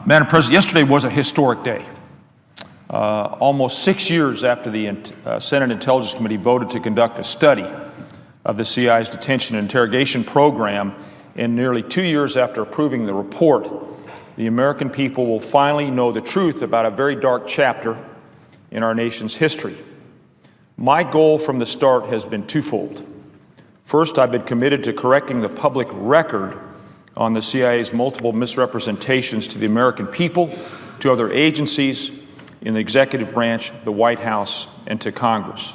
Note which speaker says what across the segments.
Speaker 1: Madam President, yesterday was a historic day. Almost 6 years after the Senate Intelligence Committee voted to conduct a study of the CIA's detention and interrogation program, and nearly 2 years after approving the report, the American people will finally know the truth about a very dark chapter in our nation's history. My goal from the start has been twofold. First, I've been committed to correcting the public record on the CIA's multiple misrepresentations to the American people, to other agencies in the executive branch, the White House, and to Congress.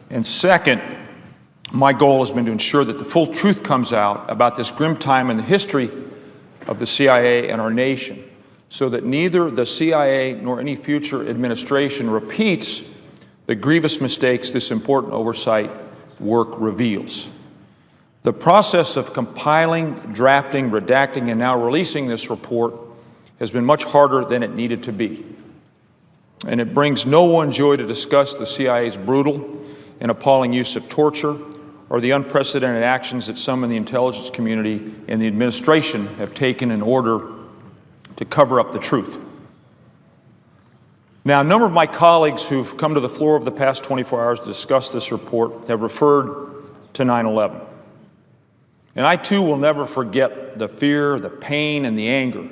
Speaker 1: And second, my goal has been to ensure that the full truth comes out about this grim time in the history of the CIA and our nation, so that neither the CIA nor any future administration repeats the grievous mistakes this important oversight work reveals. The process of compiling, drafting, redacting, and now releasing this report has been much harder than it needed to be. And it brings no one joy to discuss the CIA's brutal and appalling use of torture or the unprecedented actions that some in the intelligence community and the administration have taken in order to cover up the truth. Now, a number of my colleagues who've come to the floor over the past 24 hours to discuss this report have referred to 9/11. And I too will never forget the fear, the pain, and the anger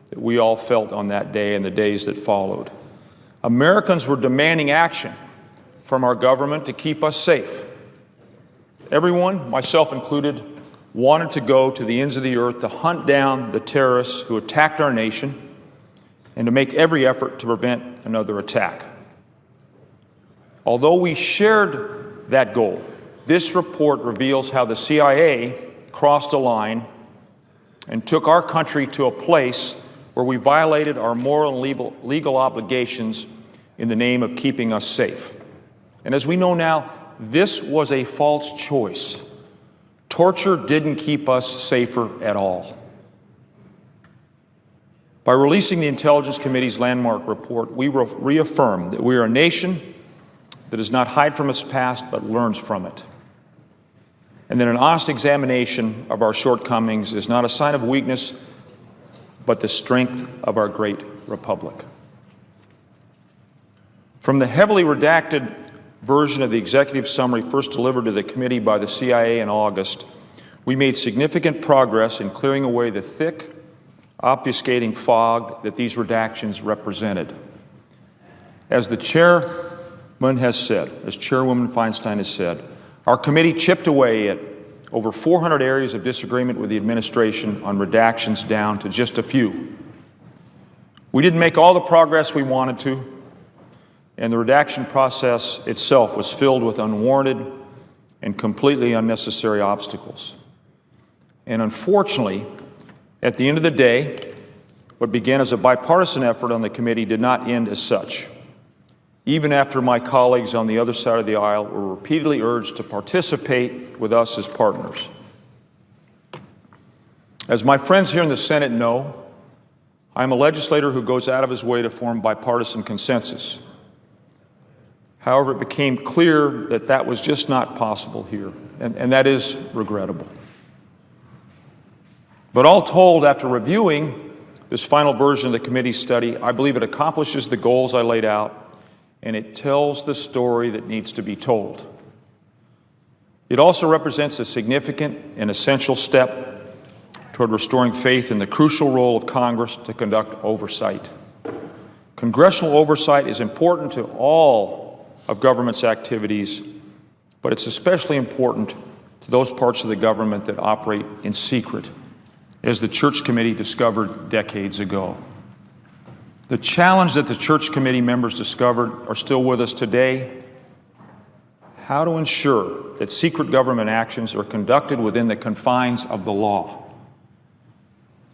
Speaker 1: that we all felt on that day and the days that followed. Americans were demanding action from our government to keep us safe. Everyone, myself included, wanted to go to the ends of the earth to hunt down the terrorists who attacked our nation and to make every effort to prevent another attack. Although we shared that goal, this report reveals how the CIA crossed a line and took our country to a place where we violated our moral and legal obligations in the name of keeping us safe. And as we know now, this was a false choice. Torture didn't keep us safer at all. By releasing the Intelligence Committee's landmark report, we reaffirm that we are a nation that does not hide from its past but learns from it, and that an honest examination of our shortcomings is not a sign of weakness but the strength of our great republic. From the heavily redacted version of the executive summary first delivered to the committee by the CIA in August, we made significant progress in clearing away the thick, obfuscating fog that these redactions represented. As the chairman has said, as Chairwoman Feinstein has said, our committee chipped away at over 400 areas of disagreement with the administration on redactions down to just a few. We didn't make all the progress we wanted to, and the redaction process itself was filled with unwarranted and completely unnecessary obstacles. And unfortunately, at the end of the day, what began as a bipartisan effort on the committee did not end as such, even after my colleagues on the other side of the aisle were repeatedly urged to participate with us as partners. As my friends here in the Senate know, I'm a legislator who goes out of his way to form bipartisan consensus. However, it became clear that that was just not possible here, and that is regrettable. But all told, after reviewing this final version of the committee's study, I believe it accomplishes the goals I laid out, and it tells the story that needs to be told. It also represents a significant and essential step toward restoring faith in the crucial role of Congress to conduct oversight. Congressional oversight is important to all of government's activities, but it's especially important to those parts of the government that operate in secret, as the Church Committee discovered decades ago. The challenge that the Church Committee members discovered are still with us today: how to ensure that secret government actions are conducted within the confines of the law.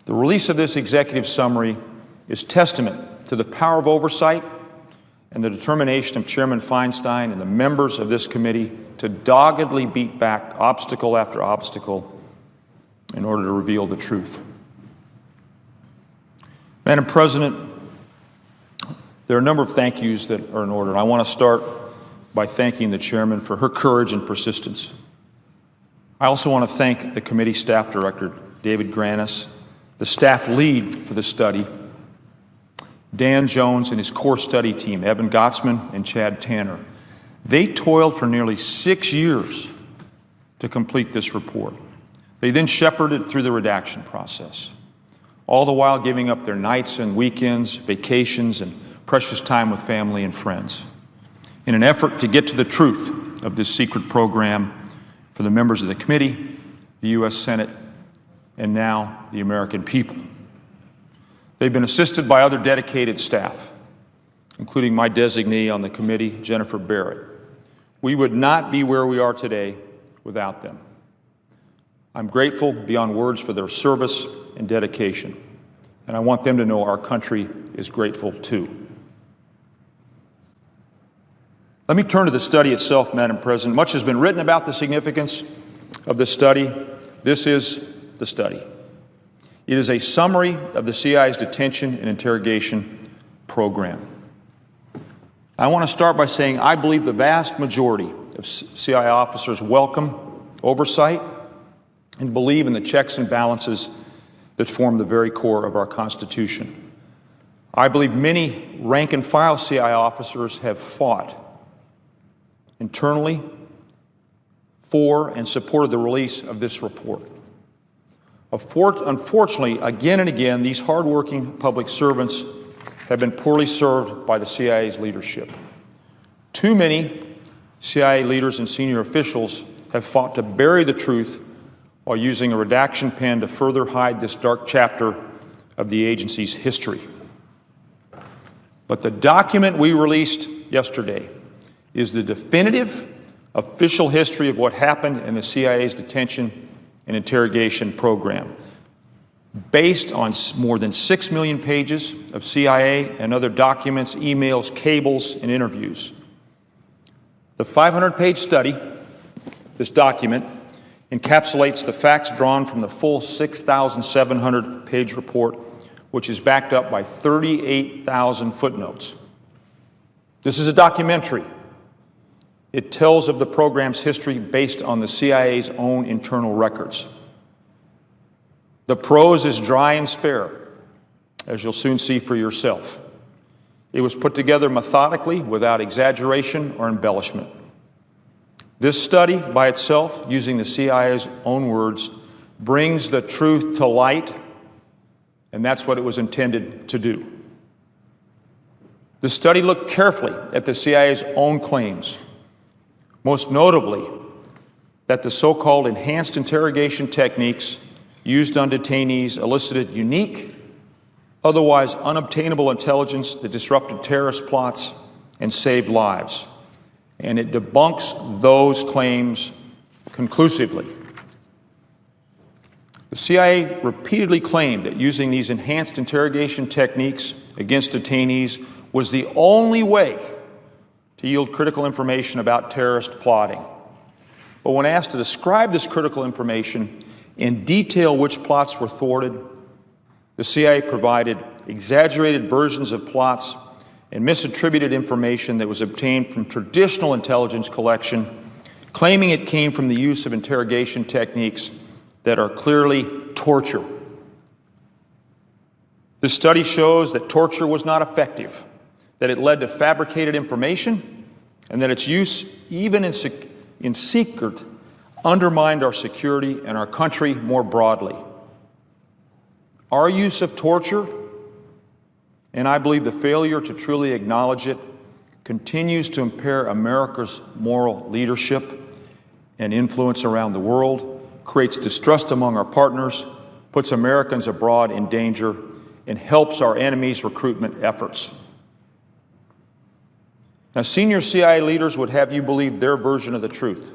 Speaker 1: The release of this executive summary is testament to the power of oversight and the determination of Chairman Feinstein and the members of this committee to doggedly beat back obstacle after obstacle in order to reveal the truth. Madam President, there are a number of thank yous that are in order, and I want to start by thanking the chairman for her courage and persistence. I also want to thank the committee staff director, David Granis, The staff lead for the study, Dan Jones and his core study team, Evan Gottsman and Chad Tanner, they toiled for nearly 6 years to complete this report. They then shepherded it through the redaction process, all the while giving up their nights and weekends, vacations, and precious time with family and friends in an effort to get to the truth of this secret program for the members of the committee, the U.S. Senate, and now the American people. They've been assisted by other dedicated staff, including my designee on the committee, Jennifer Barrett. We would not be where we are today without them. I'm grateful beyond words for their service and dedication, and I want them to know our country is grateful too. Let me turn to the study itself, Madam President. Much has been written about the significance of this study. This is the study. It is a summary of the CIA's detention and interrogation program. I want to start by saying I believe the vast majority of CIA officers welcome oversight and believe in the checks and balances that form the very core of our Constitution. I believe many rank-and-file CIA officers have fought internally for and supported the release of this report. Unfortunately, again and again, these hardworking public servants have been poorly served by the CIA's leadership. Too many CIA leaders and senior officials have fought to bury the truth while using a redaction pen to further hide this dark chapter of the agency's history. But the document we released yesterday is the definitive official history of what happened in the CIA's detention and interrogation program, based on more than 6 million pages of CIA and other documents, emails, cables, and interviews. The 500-page study, this document, encapsulates the facts drawn from the full 6,700-page report, which is backed up by 38,000 footnotes. This is a documentary. It tells of the program's history based on the CIA's own internal records. The prose is dry and spare, as you'll soon see for yourself. It was put together methodically without exaggeration or embellishment. This study by itself, using the CIA's own words, brings the truth to light, and that's what it was intended to do. The study looked carefully at the CIA's own claims, most notably that the so-called enhanced interrogation techniques used on detainees elicited unique, otherwise unobtainable intelligence that disrupted terrorist plots and saved lives. And it debunks those claims conclusively. The CIA repeatedly claimed that using these enhanced interrogation techniques against detainees was the only way to yield critical information about terrorist plotting. But when asked to describe this critical information in detail which plots were thwarted, the CIA provided exaggerated versions of plots and misattributed information that was obtained from traditional intelligence collection, claiming it came from the use of interrogation techniques that are clearly torture. This study shows that torture was not effective, that it led to fabricated information, and that its use, even in secret, undermined our security and our country more broadly. Our use of torture, and I believe the failure to truly acknowledge it, continues to impair America's moral leadership and influence around the world, creates distrust among our partners, puts Americans abroad in danger, and helps our enemies' recruitment efforts. Now, senior CIA leaders would have you believe their version of the truth,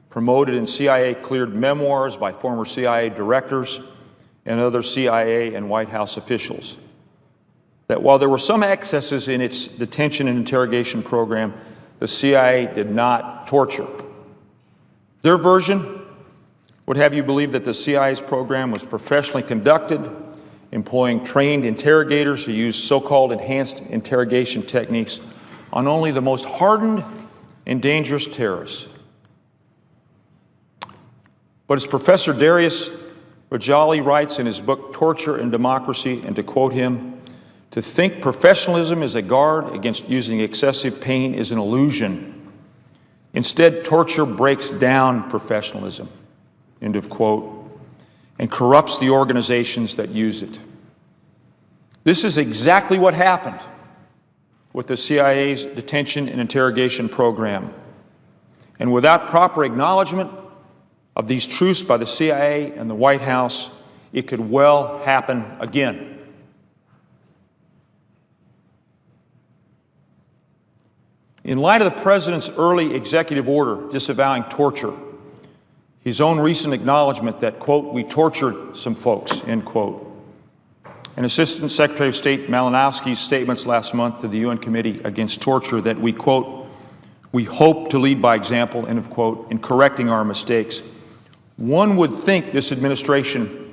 Speaker 1: promoted in CIA-cleared memoirs by former CIA directors and other CIA and White House officials, that while there were some excesses in its detention and interrogation program, the CIA did not torture. Their version would have you believe that the CIA's program was professionally conducted, employing trained interrogators who used so-called enhanced interrogation techniques on only the most hardened and dangerous terrorists. But as Professor Darius Udall writes in his book, Torture and Democracy, and to quote him, "To think professionalism is a guard against using excessive pain is an illusion. Instead, torture breaks down professionalism," end of quote, and corrupts the organizations that use it. This is exactly what happened with the CIA's detention and interrogation program. And without proper acknowledgement of these truths by the CIA and the White House, it could well happen again. In light of the President's early executive order disavowing torture, his own recent acknowledgement that, quote, "we tortured some folks," end quote, and Assistant Secretary of State Malinowski's statements last month to the UN Committee Against Torture that we, quote, "we hope to lead by example," end of quote, in correcting our mistakes, one would think this administration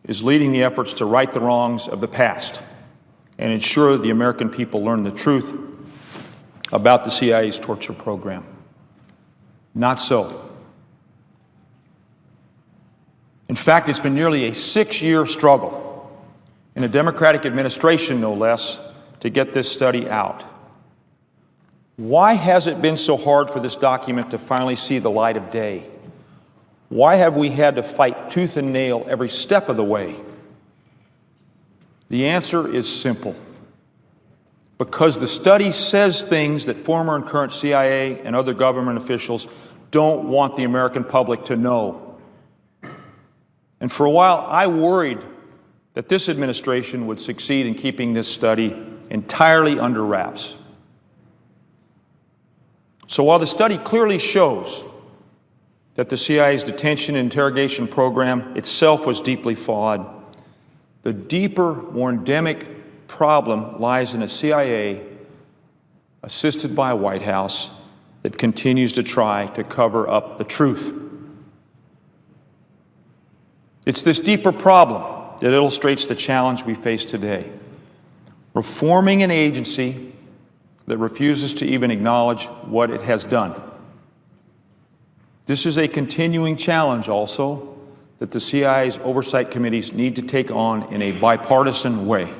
Speaker 1: is leading the efforts to right the wrongs of the past and ensure the American people learn the truth about the CIA's torture program. Not so. In fact, it's been nearly a 6-year struggle, in a Democratic administration no less, to get this study out. Why has it been so hard for this document to finally see the light of day? Why have we had to fight tooth and nail every step of the way? The answer is simple. Because the study says things that former and current CIA and other government officials don't want the American public to know. And for a while, I worried that this administration would succeed in keeping this study entirely under wraps. So while the study clearly shows that the CIA's detention and interrogation program itself was deeply flawed, the deeper, more endemic problem lies in a CIA assisted by a White House that continues to try to cover up the truth. It's this deeper problem that illustrates the challenge we face today. Reforming an agency that refuses to even acknowledge what it has done. This is a continuing challenge also that the CIA's oversight committees need to take on in a bipartisan way.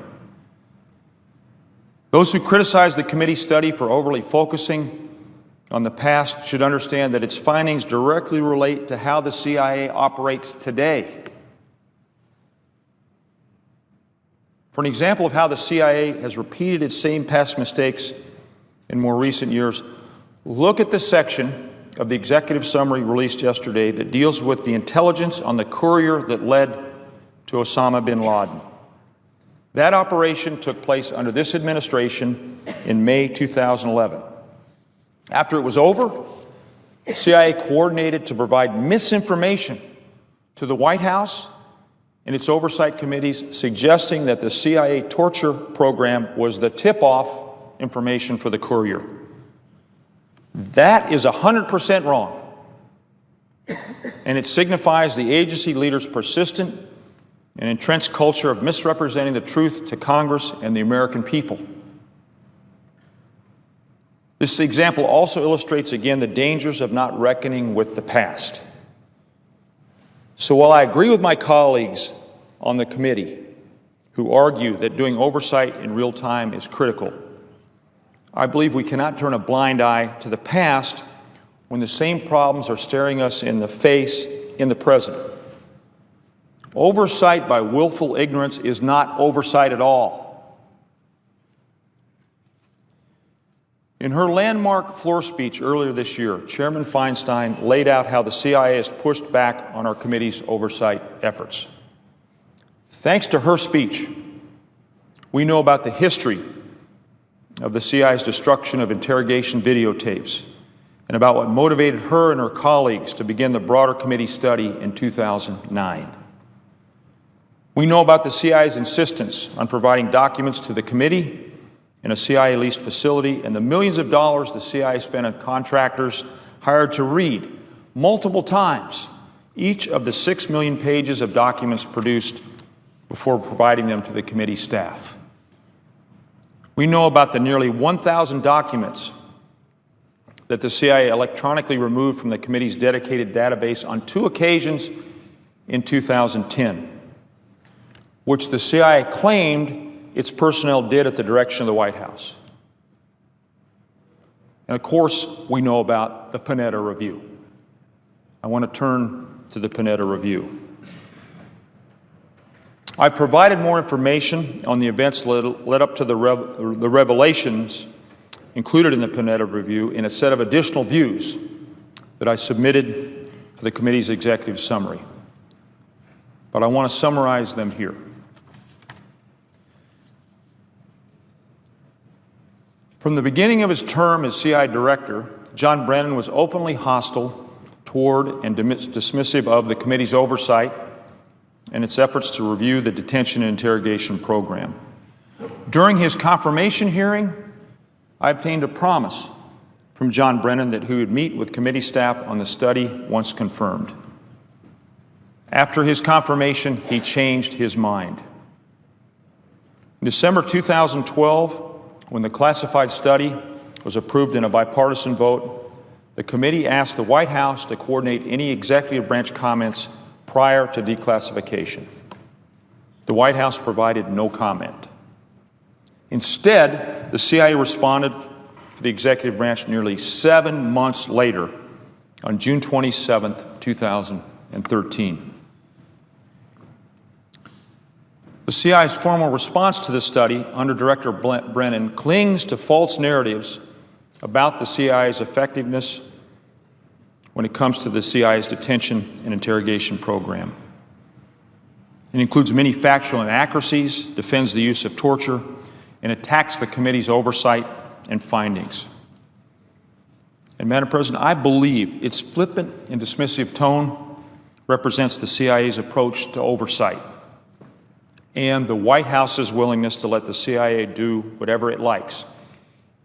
Speaker 1: Those who criticize the committee study for overly focusing on the past should understand that its findings directly relate to how the CIA operates today. For an example of how the CIA has repeated its same past mistakes in more recent years, look at the section of the executive summary released yesterday that deals with the intelligence on the courier that led to Osama bin Laden. That operation took place under this administration in May 2011. After it was over, the CIA coordinated to provide misinformation to the White House and its oversight committees, suggesting that the CIA torture program was the tip-off information for the courier. That is 100% wrong, and it signifies the agency leader's persistent and entrenched culture of misrepresenting the truth to Congress and the American people. This example also illustrates again the dangers of not reckoning with the past. So while I agree with my colleagues on the committee who argue that doing oversight in real time is critical, I believe we cannot turn a blind eye to the past when the same problems are staring us in the face in the present. Oversight by willful ignorance is not oversight at all. In her landmark floor speech earlier this year, Chairman Feinstein laid out how the CIA has pushed back on our committee's oversight efforts. Thanks to her speech, we know about the history of the CIA's destruction of interrogation videotapes and about what motivated her and her colleagues to begin the broader committee study in 2009. We know about the CIA's insistence on providing documents to the committee in a CIA-leased facility and the millions of dollars the CIA spent on contractors hired to read multiple times each of the 6 million pages of documents produced before providing them to the committee staff. We know about the nearly 1,000 documents that the CIA electronically removed from the committee's dedicated database on 2 occasions in 2010, which the CIA claimed its personnel did at the direction of the White House. And of course, we know about the Panetta Review. I want to turn to the Panetta Review. I provided more information on the events led up to the revelations included in the Panetta Review in a set of additional views that I submitted for the committee's executive summary. But I want to summarize them here. From the beginning of his term as CIA director, John Brennan was openly hostile toward and dismissive of the committee's oversight and its efforts to review the detention and interrogation program. During his confirmation hearing, I obtained a promise from John Brennan that he would meet with committee staff on the study once confirmed. After his confirmation, he changed his mind. In December 2012, when the classified study was approved in a bipartisan vote, the committee asked the White House to coordinate any executive branch comments prior to declassification. The White House provided no comment. Instead, the CIA responded for the executive branch nearly 7 months later, on June 27, 2013. The CIA's formal response to this study under Director Brennan clings to false narratives about the CIA's effectiveness when it comes to the CIA's detention and interrogation program. It includes many factual inaccuracies, defends the use of torture, and attacks the committee's oversight and findings. And Madam President, I believe its flippant and dismissive tone represents the CIA's approach to oversight and the White House's willingness to let the CIA do whatever it likes,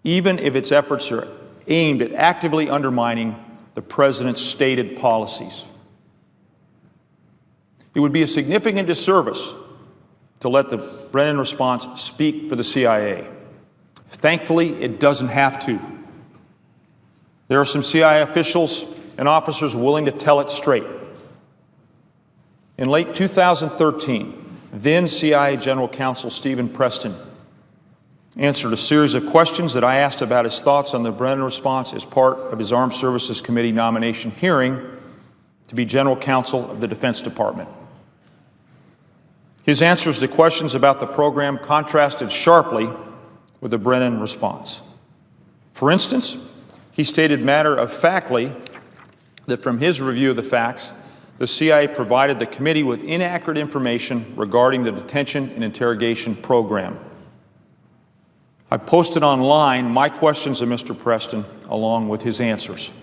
Speaker 1: even if its efforts are aimed at actively undermining the President's stated policies. It would be a significant disservice to let the Brennan response speak for the CIA. Thankfully, it doesn't have to. There are some CIA officials and officers willing to tell it straight. In late 2013, then CIA General Counsel Stephen Preston answered a series of questions that I asked about his thoughts on the Brennan response as part of his Armed Services Committee nomination hearing to be General Counsel of the Defense Department. His answers to questions about the program contrasted sharply with the Brennan response. For instance, he stated matter-of-factly that from his review of the facts, the CIA provided the committee with inaccurate information regarding the detention and interrogation program. I posted online my questions of Mr. Preston along with his answers.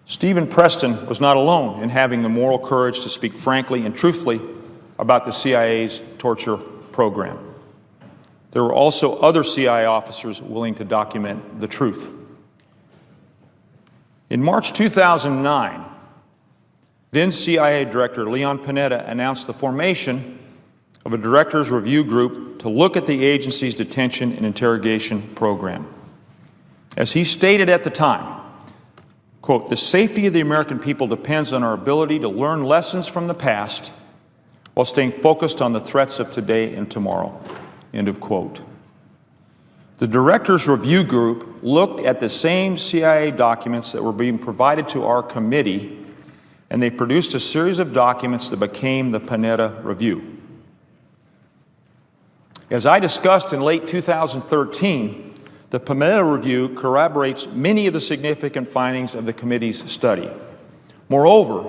Speaker 1: Stephen Preston was not alone in having the moral courage to speak frankly and truthfully about the CIA's torture program. There were also other CIA officers willing to document the truth. In March 2009, then CIA Director Leon Panetta announced the formation of a director's review group to look at the agency's detention and interrogation program. As he stated at the time, quote, "The safety of the American people depends on our ability to learn lessons from the past while staying focused on the threats of today and tomorrow," end of quote. The director's review group looked at the same CIA documents that were being provided to our committee, and they produced a series of documents that became the Panetta Review. As I discussed in late 2013, the Panetta Review corroborates many of the significant findings of the committee's study. Moreover,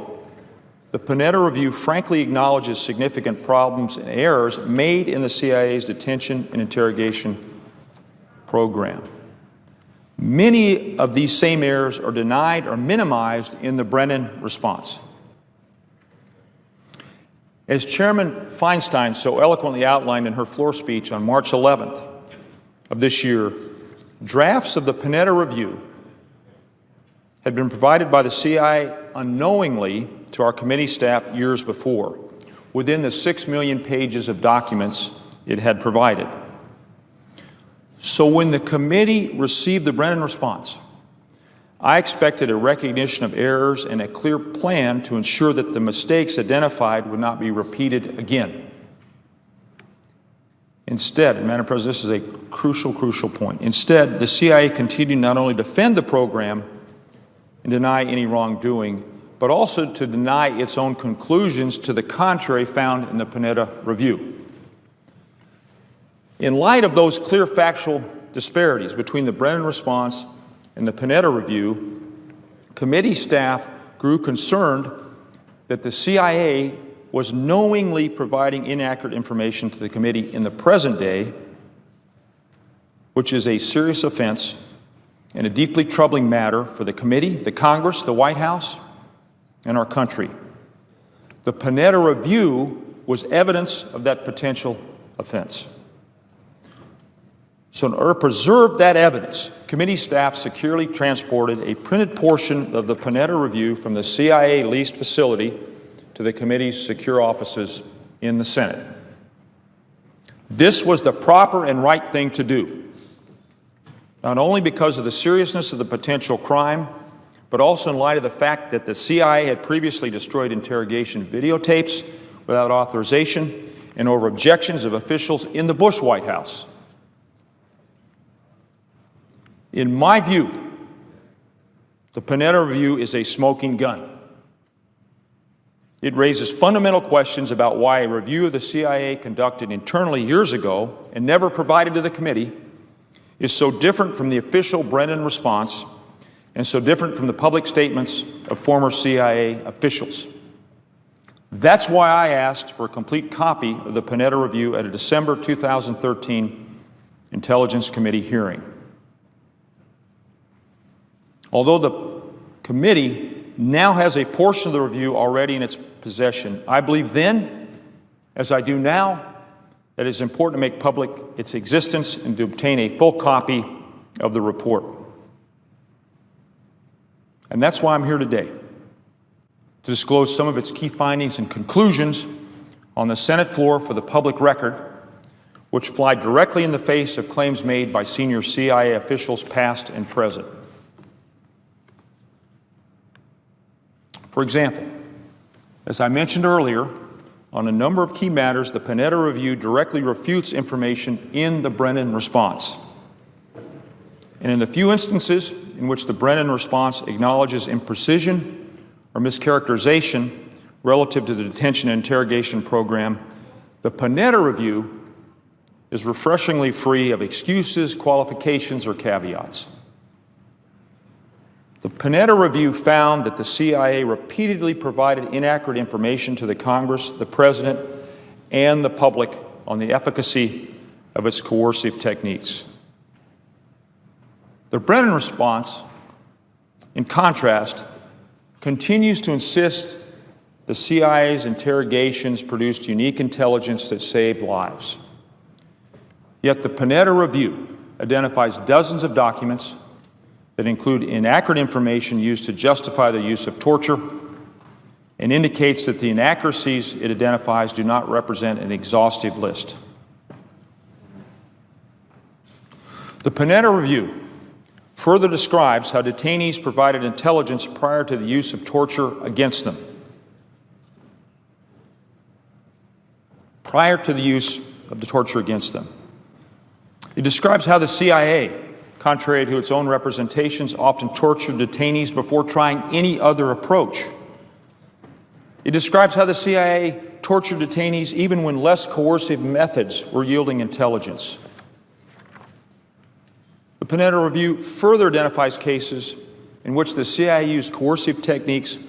Speaker 1: the Panetta Review frankly acknowledges significant problems and errors made in the CIA's detention and interrogation program. Many of these same errors are denied or minimized in the Brennan response. As Chairman Feinstein so eloquently outlined in her floor speech on March 11th of this year, drafts of the Panetta Review had been provided by the CIA unknowingly to our committee staff years before, within the 6 million pages of documents it had provided. So when the committee received the Brennan response, I expected a recognition of errors and a clear plan to ensure that the mistakes identified would not be repeated again. Instead, Madam President, this is a crucial point. Instead, the CIA continued not only to defend the program and deny any wrongdoing, but also to deny its own conclusions to the contrary found in the Panetta Review. In light of those clear factual disparities between the Brennan response and the Panetta Review, committee staff grew concerned that the CIA was knowingly providing inaccurate information to the committee in the present day, which is a serious offense and a deeply troubling matter for the committee, the Congress, the White House, and our country. The Panetta Review was evidence of that potential offense. So in order to preserve that evidence, committee staff securely transported a printed portion of the Panetta Review from the CIA leased facility to the committee's secure offices in the Senate. This was the proper and right thing to do, not only because of the seriousness of the potential crime, but also in light of the fact that the CIA had previously destroyed interrogation videotapes without authorization and over objections of officials in the Bush White House. In my view, the Panetta Review is a smoking gun. It raises fundamental questions about why a review of the CIA conducted internally years ago and never provided to the committee is so different from the official Brennan response and so different from the public statements of former CIA officials. That's why I asked for a complete copy of the Panetta Review at a December 2013 Intelligence Committee hearing. Although the committee now has a portion of the review already in its possession, I believe then, as I do now, that it is important to make public its existence and to obtain a full copy of the report. And that's why I'm here today, to disclose some of its key findings and conclusions on the Senate floor for the public record, which fly directly in the face of claims made by senior CIA officials past and present. For example, as I mentioned earlier, on a number of key matters, the Panetta Review directly refutes information in the Brennan response. And in the few instances in which the Brennan response acknowledges imprecision or mischaracterization relative to the detention and interrogation program, the Panetta Review is refreshingly free of excuses, qualifications, or caveats. The Panetta Review found that the CIA repeatedly provided inaccurate information to the Congress, the President, and the public on the efficacy of its coercive techniques. The Brennan response, in contrast, continues to insist the CIA's interrogations produced unique intelligence that saved lives. Yet the Panetta Review identifies dozens of documents that include inaccurate information used to justify the use of torture and indicates that the inaccuracies it identifies do not represent an exhaustive list. The Panetta Review further describes how detainees provided intelligence prior to the use of torture against them. Prior to the use of the torture against them. It describes how the CIA, contrary to its own representations, often tortured detainees before trying any other approach. It describes how the CIA tortured detainees even when less coercive methods were yielding intelligence. The Panetta Review further identifies cases in which the CIA used coercive techniques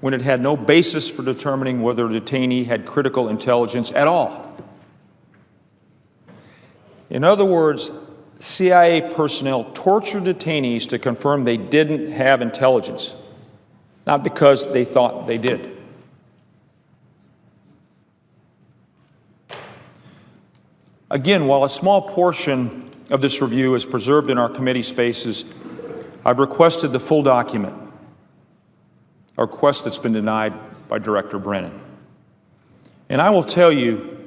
Speaker 1: when it had no basis for determining whether a detainee had critical intelligence at all. In other words, CIA personnel tortured detainees to confirm they didn't have intelligence, not because they thought they did. Again, while a small portion of this review is preserved in our committee spaces, I've requested the full document, a request that's been denied by Director Brennan. And I will tell you,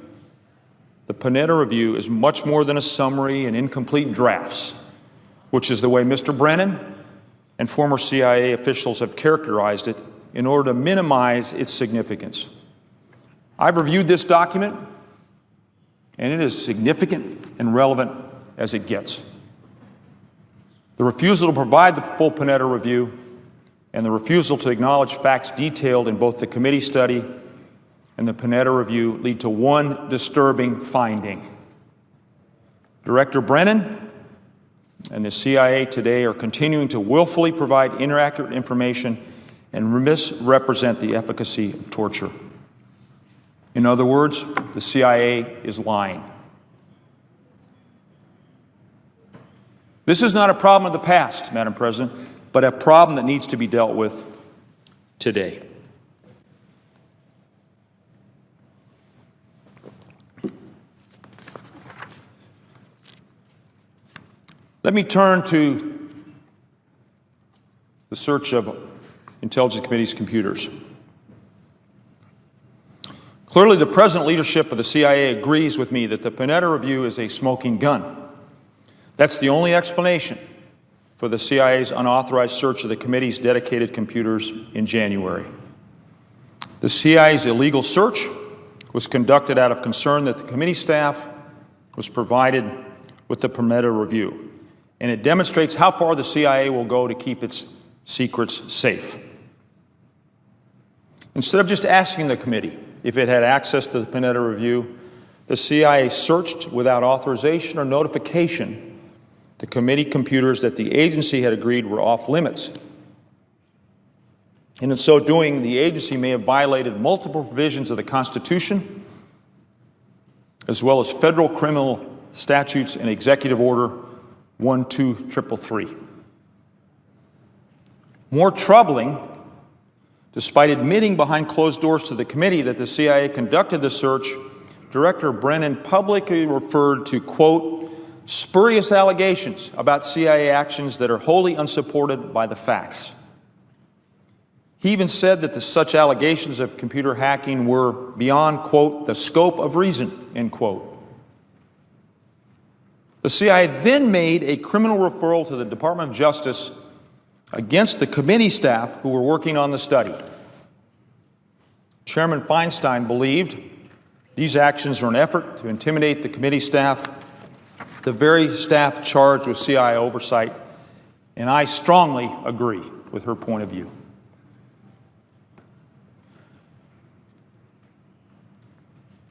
Speaker 1: the Panetta Review is much more than a summary and incomplete drafts, which is the way Mr. Brennan and former CIA officials have characterized it in order to minimize its significance. I've reviewed this document, and it is significant and relevant as it gets. The refusal to provide the full Panetta review and the refusal to acknowledge facts detailed in both the committee study and the Panetta review lead to one disturbing finding. Director Brennan and the CIA today are continuing to willfully provide inaccurate information and misrepresent the efficacy of torture. In other words, the CIA is lying. This is not a problem of the past, Madam President, but a problem that needs to be dealt with today. Let me turn to the search of Intelligence Committee's computers. Clearly, the present leadership of the CIA agrees with me that the Panetta review is a smoking gun. That's the only explanation for the CIA's unauthorized search of the committee's dedicated computers in January. The CIA's illegal search was conducted out of concern that the committee staff was provided with the Panetta review, and it demonstrates how far the CIA will go to keep its secrets safe. Instead of just asking the committee if it had access to the Panetta review, the CIA searched without authorization or notification the committee computers that the agency had agreed were off limits. And in so doing, the agency may have violated multiple provisions of the Constitution, as well as federal criminal statutes and Executive Order 12333. More troubling, despite admitting behind closed doors to the committee that the CIA conducted the search, Director Brennan publicly referred to, quote, spurious allegations about CIA actions that are wholly unsupported by the facts. He even said that such allegations of computer hacking were beyond, quote, the scope of reason, end quote. The CIA then made a criminal referral to the Department of Justice against the committee staff who were working on the study. Chairman Feinstein believed these actions were an effort to intimidate the committee staff, the very staff charged with CIA oversight, and I strongly agree with her point of view.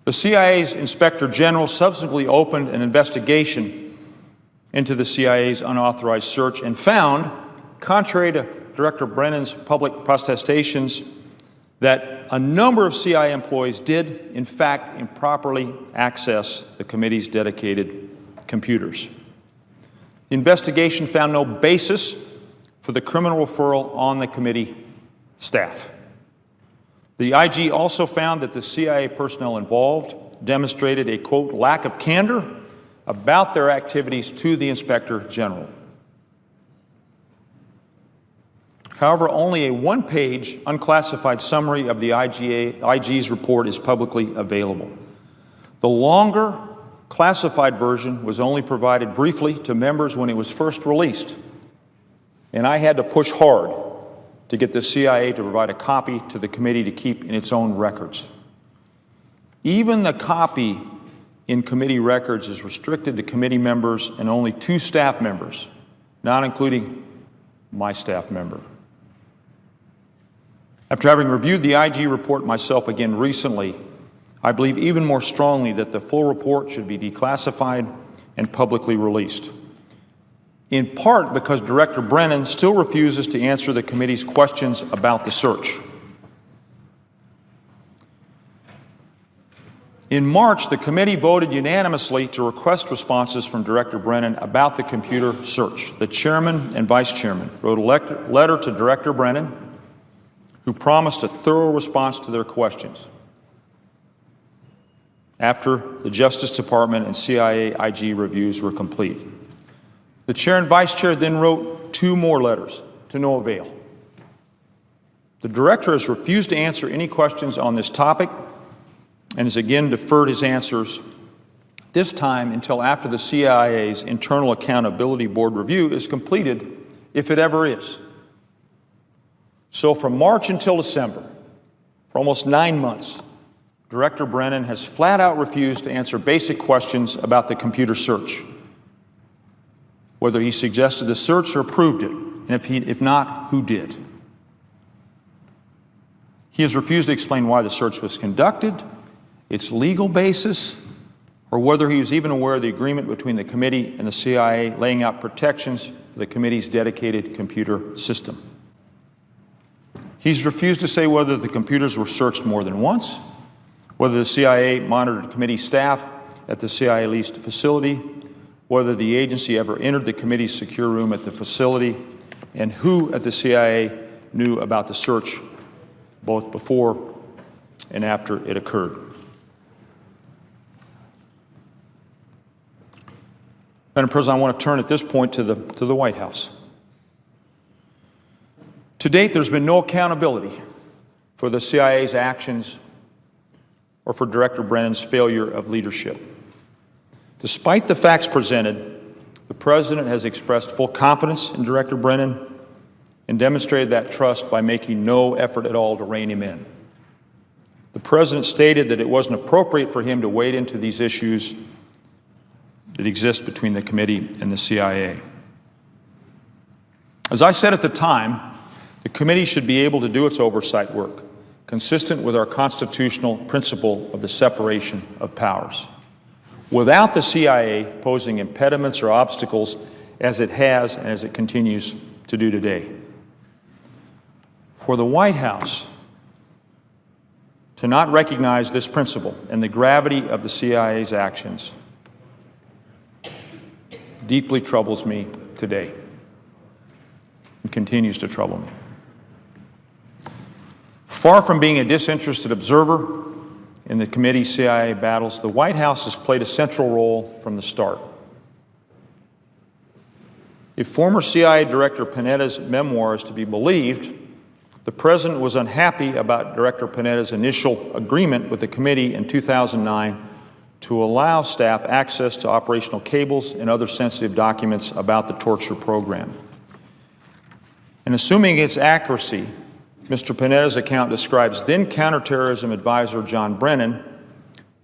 Speaker 1: The CIA's Inspector General subsequently opened an investigation into the CIA's unauthorized search and found, contrary to Director Brennan's public protestations, that a number of CIA employees did, in fact, improperly access the committee's dedicated computers. The investigation found no basis for the criminal referral on the committee staff. The IG also found that the CIA personnel involved demonstrated a, quote, lack of candor about their activities to the Inspector General. However, only a one-page unclassified summary of the IG's report is publicly available. The longer classified version was only provided briefly to members when it was first released, and I had to push hard to get the CIA to provide a copy to the committee to keep in its own records. Even the copy in committee records is restricted to committee members and only 2 staff members, not including my staff member. After having reviewed the IG report myself again recently, I believe even more strongly that the full report should be declassified and publicly released, in part because Director Brennan still refuses to answer the committee's questions about the search. In March, the committee voted unanimously to request responses from Director Brennan about the computer search. The chairman and vice chairman wrote a letter to Director Brennan, who promised a thorough response to their questions after the Justice Department and CIA IG reviews were complete. The chair and vice chair then wrote 2 more letters to no avail. The director has refused to answer any questions on this topic and has again deferred his answers, this time until after the CIA's Internal Accountability Board review is completed, if it ever is. So from March until December, for almost 9 months, Director Brennan has flat out refused to answer basic questions about the computer search, whether he suggested the search or approved it, and if not, who did. He has refused to explain why the search was conducted, its legal basis, or whether he was even aware of the agreement between the committee and the CIA laying out protections for the committee's dedicated computer system. He's refused to say whether the computers were searched more than once, whether the CIA monitored committee staff at the CIA-leased facility, whether the agency ever entered the committee's secure room at the facility, and who at the CIA knew about the search both before and after it occurred. Madam President, I want to turn at this point to the White House. To date, there's been no accountability for the CIA's actions or for Director Brennan's failure of leadership. Despite the facts presented, the President has expressed full confidence in Director Brennan and demonstrated that trust by making no effort at all to rein him in. The President stated that it wasn't appropriate for him to wade into these issues that exist between the committee and the CIA. As I said at the time, the committee should be able to do its oversight work, consistent with our constitutional principle of the separation of powers, without the CIA posing impediments or obstacles as it has and as it continues to do today. For the White House to not recognize this principle and the gravity of the CIA's actions deeply troubles me today and continues to trouble me. Far from being a disinterested observer in the committee's CIA battles, the White House has played a central role from the start. If former CIA Director Panetta's memoir is to be believed, the President was unhappy about Director Panetta's initial agreement with the committee in 2009 to allow staff access to operational cables and other sensitive documents about the torture program. And assuming its accuracy, Mr. Panetta's account describes then counterterrorism advisor John Brennan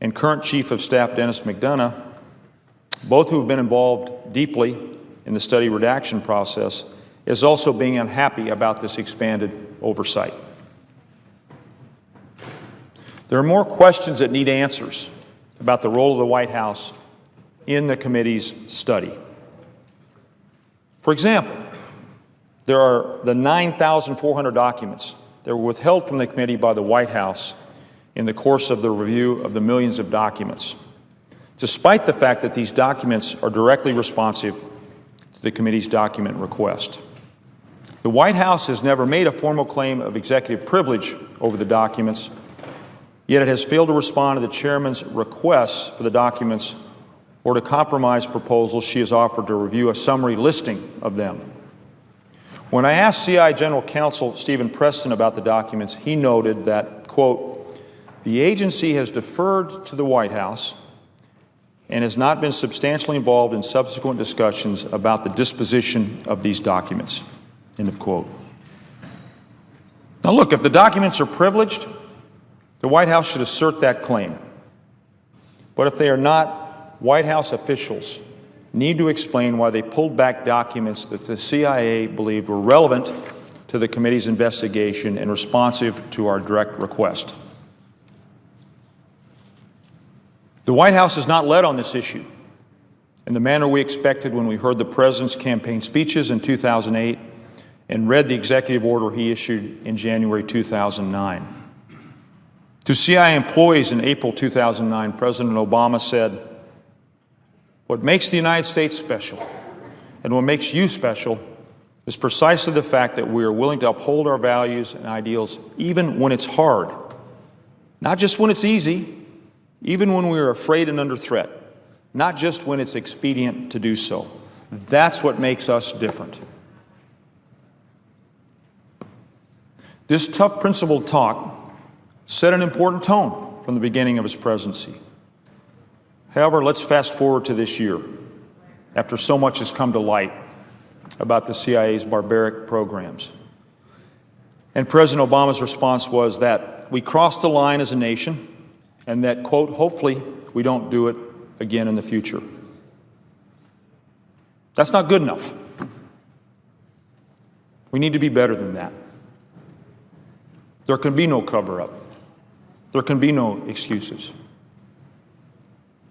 Speaker 1: and current Chief of Staff Dennis McDonough, both who have been involved deeply in the study redaction process, as also being unhappy about this expanded oversight. There are more questions that need answers about the role of the White House in the committee's study. For example, there are the 9,400 documents that were withheld from the committee by the White House in the course of the review of the millions of documents, despite the fact that these documents are directly responsive to the committee's document request. The White House has never made a formal claim of executive privilege over the documents, yet it has failed to respond to the chairman's requests for the documents or to compromise proposals she has offered to review a summary listing of them. When I asked CI General Counsel Stephen Preston about the documents, he noted that, quote, the agency has deferred to the White House and has not been substantially involved in subsequent discussions about the disposition of these documents, end of quote. Now look, if the documents are privileged, the White House should assert that claim. But if they are not, White House officials need to explain why they pulled back documents that the CIA believed were relevant to the committee's investigation and responsive to our direct request. The White House has not led on this issue in the manner we expected when we heard the President's campaign speeches in 2008 and read the executive order he issued in January 2009. To CIA employees in April 2009, President Obama said, what makes the United States special and what makes you special is precisely the fact that we are willing to uphold our values and ideals even when it's hard. Not just when it's easy, even when we are afraid and under threat. Not just when it's expedient to do so. That's what makes us different. This tough principled talk set an important tone from the beginning of his presidency. However, let's fast forward to this year, after so much has come to light about the CIA's barbaric programs. And President Obama's response was that we crossed the line as a nation and that, quote, hopefully we don't do it again in the future. That's not good enough. We need to be better than that. There can be no cover-up. There can be no excuses.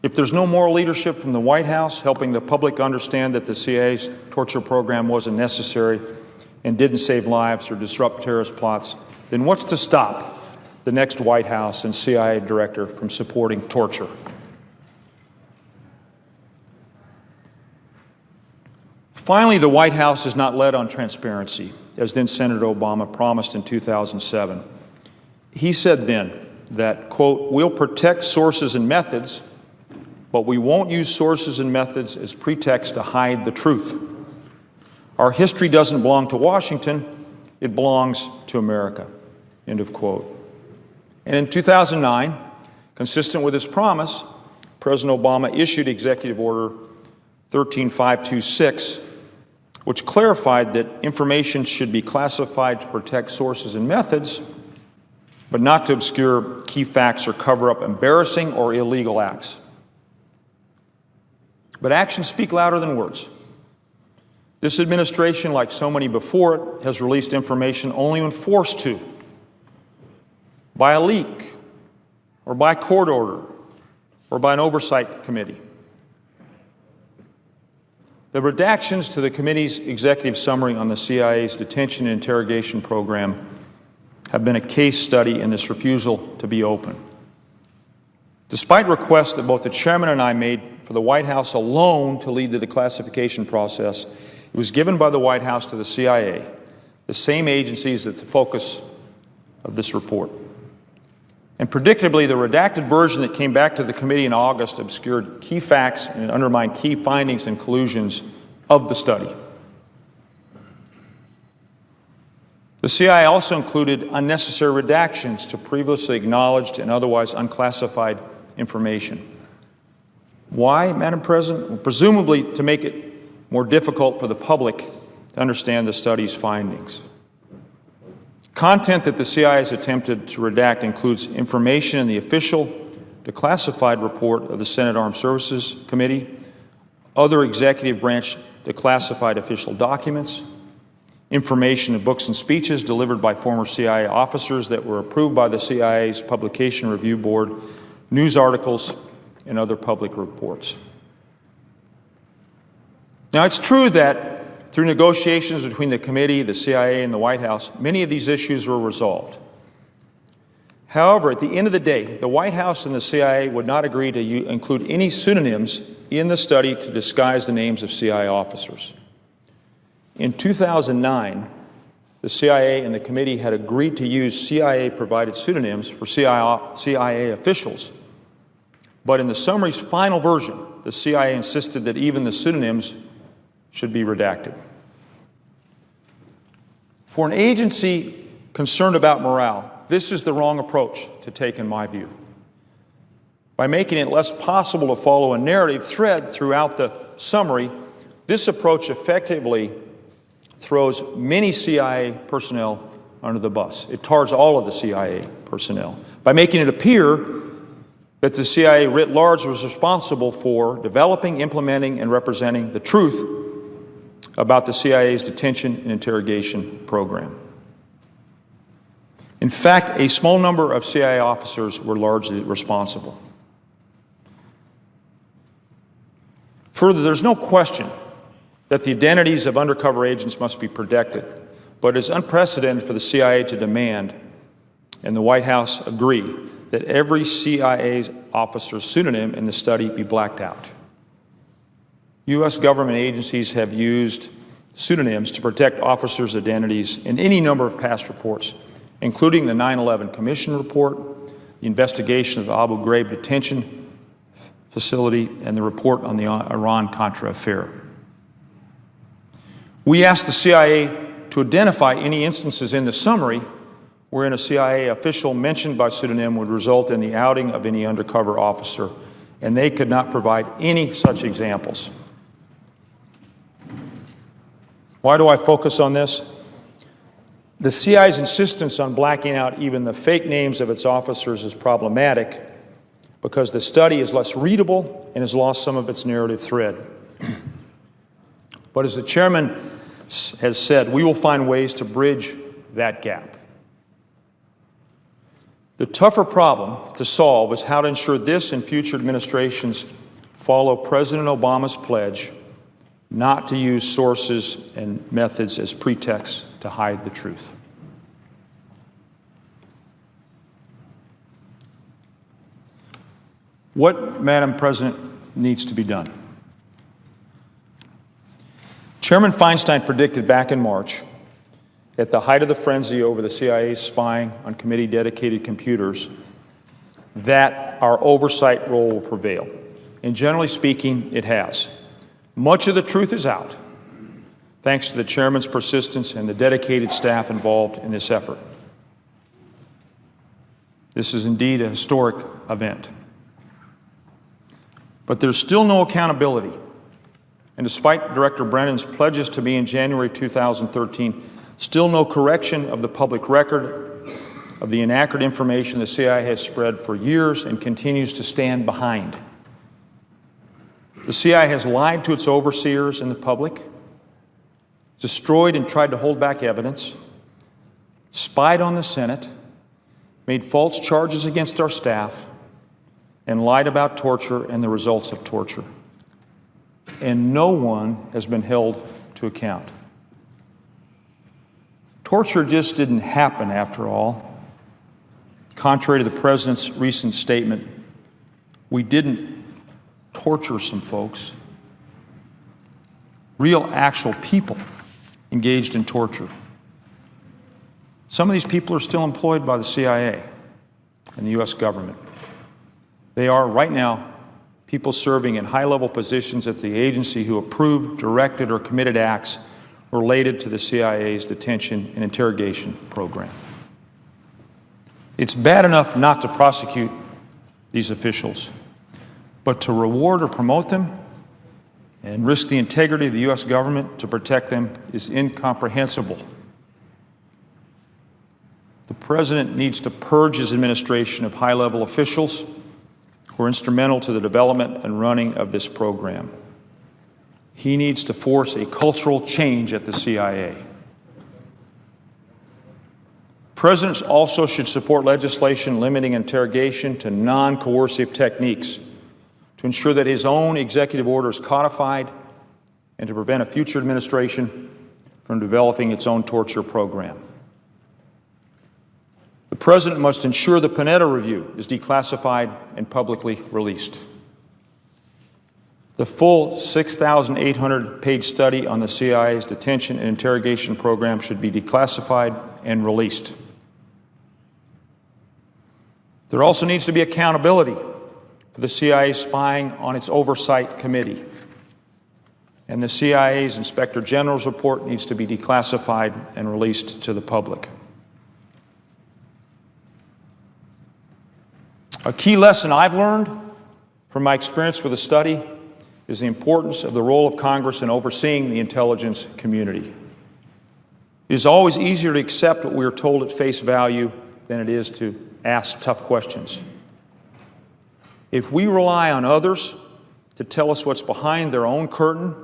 Speaker 1: If there's no moral leadership from the White House helping the public understand that the CIA's torture program wasn't necessary and didn't save lives or disrupt terrorist plots, then what's to stop the next White House and CIA director from supporting torture? Finally, the White House is not led on transparency, as then Senator Obama promised in 2007. He said then that, quote, we'll protect sources and methods, but we won't use sources and methods as pretext to hide the truth. Our history doesn't belong to Washington, it belongs to America, end of quote. And in 2009, consistent with his promise, President Obama issued Executive Order 13526, which clarified that information should be classified to protect sources and methods, but not to obscure key facts or cover up embarrassing or illegal acts. But actions speak louder than words. This administration, like so many before it, has released information only when forced to, by a leak, or by court order, or by an oversight committee. The redactions to the committee's executive summary on the CIA's detention and interrogation program have been a case study in this refusal to be open. Despite requests that both the chairman and I made for the White House alone to lead the declassification process, it was given by the White House to the CIA, the same agencies that's the focus of this report. And predictably, the redacted version that came back to the committee in August obscured key facts and undermined key findings and conclusions of the study. The CIA also included unnecessary redactions to previously acknowledged and otherwise unclassified information. Why, Madam President? Well, presumably to make it more difficult for the public to understand the study's findings. Content that the CIA has attempted to redact includes information in the official declassified report of the Senate Armed Services Committee, other executive branch declassified official documents, information in books and speeches delivered by former CIA officers that were approved by the CIA's Publication Review Board, news articles, and other public reports. Now, it's true that through negotiations between the committee, the CIA, and the White House, many of these issues were resolved. However, at the end of the day, the White House and the CIA would not agree to include any pseudonyms in the study to disguise the names of CIA officers. In 2009, the CIA and the committee had agreed to use CIA-provided pseudonyms for CIA officials. But in the summary's final version, the CIA insisted that even the pseudonyms should be redacted. For an agency concerned about morale, this is the wrong approach to take, in my view. By making it less possible to follow a narrative thread throughout the summary, this approach effectively throws many CIA personnel under the bus. It tars all of the CIA personnel by making it appear that the CIA writ large was responsible for developing, implementing, and representing the truth about the CIA's detention and interrogation program. In fact, a small number of CIA officers were largely responsible. Further, there's no question that the identities of undercover agents must be protected, but it is unprecedented for the CIA to demand, and the White House agree, that every CIA officer's pseudonym in the study be blacked out. U.S. government agencies have used pseudonyms to protect officers' identities in any number of past reports, including the 9/11 Commission report, the investigation of the Abu Ghraib detention facility, and the report on the Iran-Contra affair. We asked the CIA to identify any instances in the summary wherein a CIA official mentioned by pseudonym would result in the outing of any undercover officer, and they could not provide any such examples. Why do I focus on this? The CIA's insistence on blacking out even the fake names of its officers is problematic because the study is less readable and has lost some of its narrative thread. But as the chairman has said, we will find ways to bridge that gap. The tougher problem to solve is how to ensure this and future administrations follow President Obama's pledge not to use sources and methods as pretexts to hide the truth. What, Madam President, needs to be done? Chairman Feinstein predicted back in March, at the height of the frenzy over the CIA's spying on committee-dedicated computers, that our oversight role will prevail. And generally speaking, it has. Much of the truth is out, thanks to the chairman's persistence and the dedicated staff involved in this effort. This is indeed a historic event. But there's still no accountability. And despite Director Brennan's pledges to me in January 2013, still no correction of the public record of the inaccurate information the CIA has spread for years and continues to stand behind. The CIA has lied to its overseers and the public, destroyed and tried to hold back evidence, spied on the Senate, made false charges against our staff, and lied about torture and the results of torture. And no one has been held to account. Torture just didn't happen after all. Contrary to the President's recent statement, we didn't torture some folks. Real, actual people engaged in torture. Some of these people are still employed by the CIA and the U.S. government. They are, right now, people serving in high-level positions at the agency who approved, directed, or committed acts related to the CIA's detention and interrogation program. It's bad enough not to prosecute these officials, but to reward or promote them and risk the integrity of the U.S. government to protect them is incomprehensible. The President needs to purge his administration of high-level officials who are instrumental to the development and running of this program. He needs to force a cultural change at the CIA. Presidents also should support legislation limiting interrogation to non-coercive techniques to ensure that his own executive order is codified and to prevent a future administration from developing its own torture program. The President must ensure the Panetta Review is declassified and publicly released. The full 6,800-page study on the CIA's detention and interrogation program should be declassified and released. There also needs to be accountability for the CIA spying on its oversight committee. And the CIA's Inspector General's report needs to be declassified and released to the public. A key lesson I've learned from my experience with the study is the importance of the role of Congress in overseeing the intelligence community. It is always easier to accept what we are told at face value than it is to ask tough questions. If we rely on others to tell us what's behind their own curtain,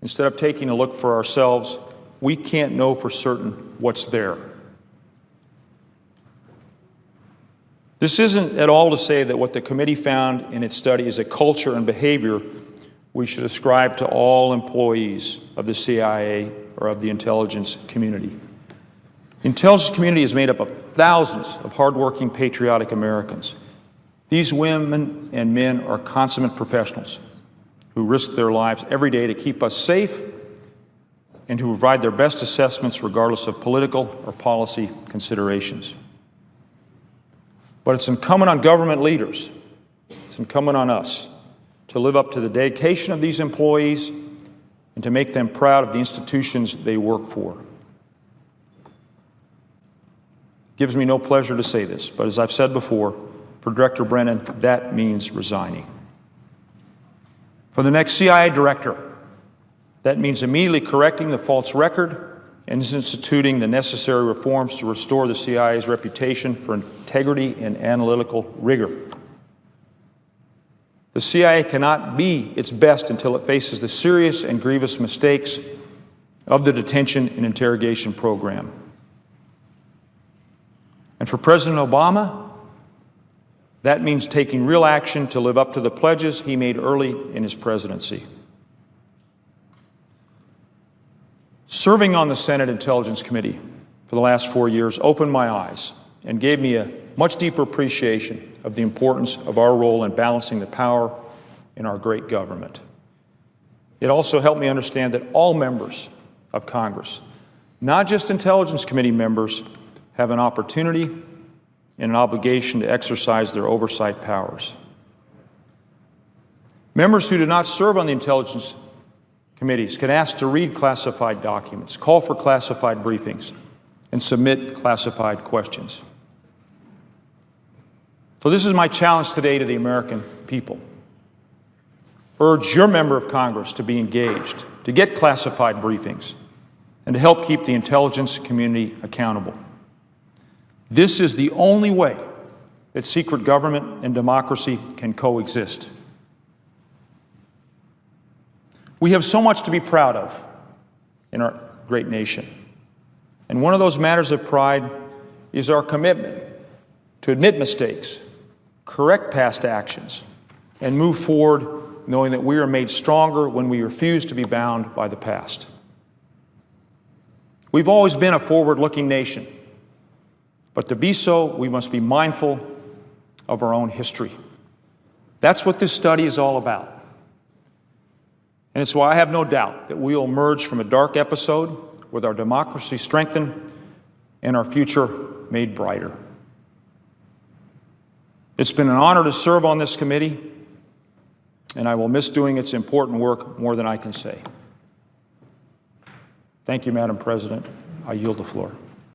Speaker 1: instead of taking a look for ourselves, we can't know for certain what's there. This isn't at all to say that what the committee found in its study is a culture and behavior we should ascribe to all employees of the CIA or of the intelligence community. The intelligence community is made up of thousands of hardworking, patriotic Americans. These women and men are consummate professionals who risk their lives every day to keep us safe and to provide their best assessments regardless of political or policy considerations. But it's incumbent on government leaders, it's incumbent on us to live up to the dedication of these employees and to make them proud of the institutions they work for. It gives me no pleasure to say this, but as I've said before, for Director Brennan, that means resigning. For the next CIA director, that means immediately correcting the false record and is instituting the necessary reforms to restore the CIA's reputation for integrity and analytical rigor. The CIA cannot be its best until it faces the serious and grievous mistakes of the detention and interrogation program. And for President Obama, that means taking real action to live up to the pledges he made early in his presidency. Serving on the Senate Intelligence Committee for the last 4 years opened my eyes and gave me a much deeper appreciation of the importance of our role in balancing the power in our great government. It also helped me understand that all members of Congress, not just Intelligence Committee members, have an opportunity and an obligation to exercise their oversight powers. Members who do not serve on the Intelligence Committees can ask to read classified documents, call for classified briefings, and submit classified questions. So this is my challenge today to the American people. Urge your member of Congress to be engaged, to get classified briefings, and to help keep the intelligence community accountable. This is the only way that secret government and democracy can coexist. We have so much to be proud of in our great nation. And one of those matters of pride is our commitment to admit mistakes, correct past actions, and move forward knowing that we are made stronger when we refuse to be bound by the past. We've always been a forward-looking nation, but to be so, we must be mindful of our own history. That's what this study is all about. And it's why I have no doubt that we will emerge from a dark episode with our democracy strengthened and our future made brighter. It's been an honor to serve on this committee, and I will miss doing its important work more than I can say. Thank you, Madam President. I yield the floor.